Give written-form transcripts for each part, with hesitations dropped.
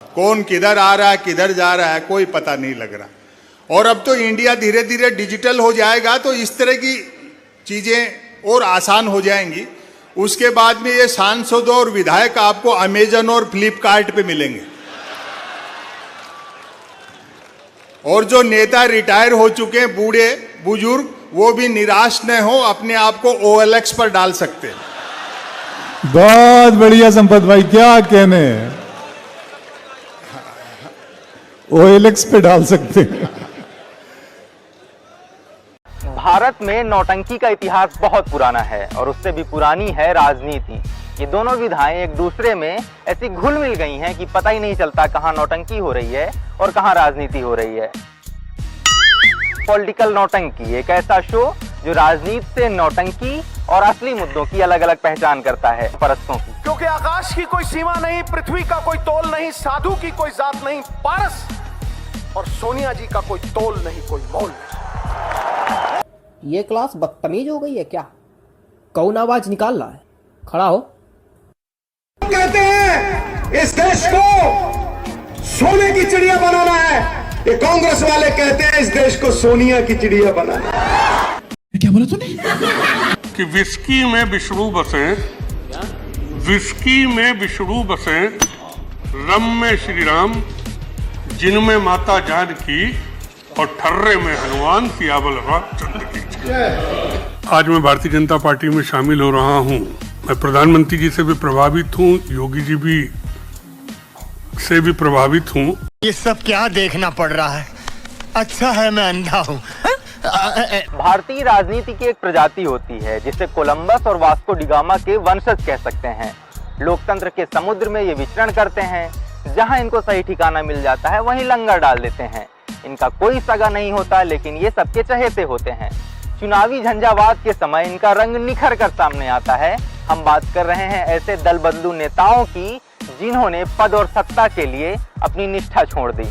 कौन किधर आ रहा है किधर जा रहा है कोई पता नहीं लग रहा। और अब तो इंडिया धीरे धीरे डिजिटल हो जाएगा तो इस तरह की चीज़ें और आसान हो जाएंगी। उसके बाद में ये सांसद और विधायक आपको अमेजन और फ्लिपकार्ट पे मिलेंगे। और जो नेता रिटायर हो चुके हैं बूढ़े बुजुर्ग वो भी निराश न हो, अपने आप को OLX पर डाल सकते हैं। बहुत बढ़िया संपत भाई, क्या कहने हैं, OLX पे डाल सकते हैं। भारत में नौटंकी का इतिहास बहुत पुराना है और उससे भी पुरानी है राजनीति। ये दोनों विधाएं एक दूसरे में ऐसी घुल मिल गई हैं कि पता ही नहीं चलता कहां नौटंकी हो रही है और कहां राजनीति हो रही है। पॉलिटिकल नौटंकी एक ऐसा शो जो राजनीति से नौटंकी और असली मुद्दों की अलग अलग पहचान करता है परस्तों की। क्योंकि आकाश की कोई सीमा नहीं, पृथ्वी का कोई तोल नहीं, साधु की कोई जात नहीं, पारस और सोनिया जी का कोई तोल नहीं, कोई मोल नहीं। ये क्लास बदतमीज हो गई है क्या? कौन आवाज निकाल रहा है? खड़ा हो। कहते हैं इस देश को सोने की चिड़िया बनाना है, ये कांग्रेस वाले कहते हैं इस देश को सोनिया की चिड़िया बनाना है। क्या बोला तूने? कि विस्की में विष्णु बसे, विस्की में विष्णु बसे, रम में श्री राम, जिनमें माता जानकी और ठर्रे में हनुमान, सियावल रामचंद्र की। आज मैं भारतीय जनता पार्टी में शामिल हो रहा हूं। मैं प्रधानमंत्री जी से भी प्रभावित हूं, योगी जी भी से भी प्रभावित हूं। ये सब क्या देखना पड़ रहा है? अच्छा है मैं अंधा हूं। भारतीय राजनीति की एक प्रजाति होती है जिसे कोलंबस और वास्को डिगामा के वंशज कह सकते हैं। लोकतंत्र के समुद्र में ये विचरण करते हैं, जहां इनको सही ठिकाना मिल जाता है वहीं लंगर डाल देते हैं। इनका कोई सगा नहीं होता लेकिन ये सबके चहेते होते हैं। चुनावी झंझावात के समय इनका रंग निखर कर सामने आता है। हम बात कर रहे हैं ऐसे दल बदलू नेताओं की जिन्होंने पद और सत्ता के लिए अपनी निष्ठा छोड़ दी।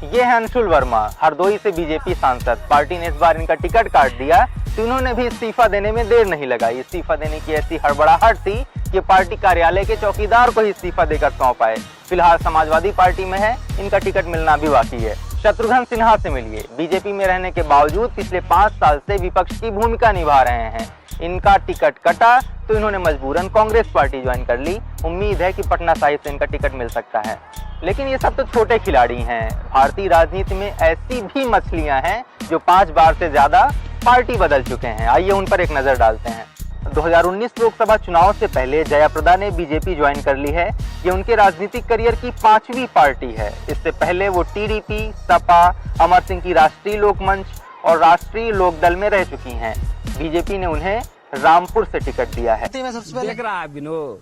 ये है अंशुल वर्मा, हरदोई से बीजेपी सांसद। पार्टी ने इस बार इनका टिकट काट दिया तो इन्होंने भी इस्तीफा देने में देर नहीं लगाई। इस्तीफा देने की ऐसी हड़बड़ाहट थी कि पार्टी कार्यालय के चौकीदार को ही इस्तीफा देकर सौंप आए। फिलहाल समाजवादी पार्टी में है, इनका टिकट मिलना भी बाकी है। शत्रुघ्न सिन्हा से मिलिए। बीजेपी में रहने के बावजूद पिछले 5 साल से विपक्ष की भूमिका निभा रहे हैं। इनका टिकट कटा तो इन्होंने मजबूरन कांग्रेस पार्टी ज्वाइन कर ली। उम्मीद है कि पटना साहिब से इनका टिकट मिल सकता है। लेकिन ये सब तो छोटे खिलाड़ी हैं। भारतीय राजनीति में ऐसी भी मछलियां हैं जो 5 बार से ज्यादा पार्टी बदल चुके हैं। आइए उन पर एक नजर डालते हैं। 2019 लोकसभा चुनाव से पहले जयाप्रदा ने बीजेपी ज्वाइन कर ली है। ये उनके राजनीतिक करियर की 5वीं पार्टी है। इससे पहले वो टीडीपी, सपा, अमर सिंह की राष्ट्रीय लोकमंच और राष्ट्रीय लोकदल में रह चुकी हैं। बीजेपी ने उन्हें रामपुर से टिकट दिया है। देख रहा है विनोद,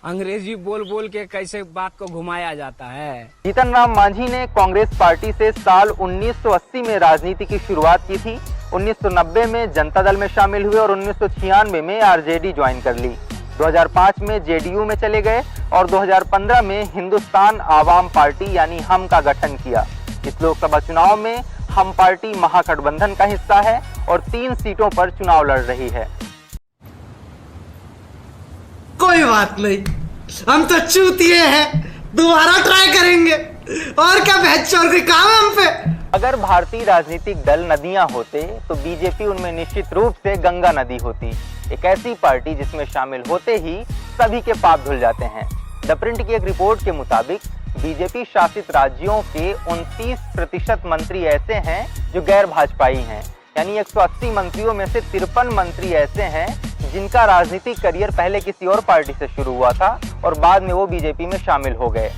अंग्रेजी बोल बोल के कैसे बात को घुमाया जाता है। जीतन राम मांझी ने कांग्रेस पार्टी से साल 1980 में राजनीति की शुरुआत की थी। 1990 में जनता दल में शामिल हुए और 1996 में आरजेडी ज्वाइन कर ली। 2005 में जेडीयू में चले गए और 2015 में हिंदुस्तान आवाम पार्टी यानी हम का गठन किया। इस लोकसभा चुनाव में हम पार्टी महागठबंधन का हिस्सा है और 3 सीटों पर चुनाव लड़ रही है। कोई बात नहीं, हम तो चूतिए हैं, दोबारा ट्राई करेंगे। और क्या बहचोर के काम है हम पे। अगर भारतीय राजनीतिक दल नदियां होते तो बीजेपी उनमें निश्चित रूप से गंगा नदी होती। एक ऐसी पार्टी जिसमें शामिल होते ही सभी के पाप धुल जाते हैं। द प्रिंट की एक रिपोर्ट के मुताबिक बीजेपी शासित राज्यों के 29% मंत्री ऐसे हैं जो गैर भाजपाई हैं। यानी 180 मंत्रियों में से 53 मंत्री ऐसे हैं जिनका राजनीतिक करियर पहले किसी और पार्टी से शुरू हुआ था और बाद में वो बीजेपी में शामिल हो गए।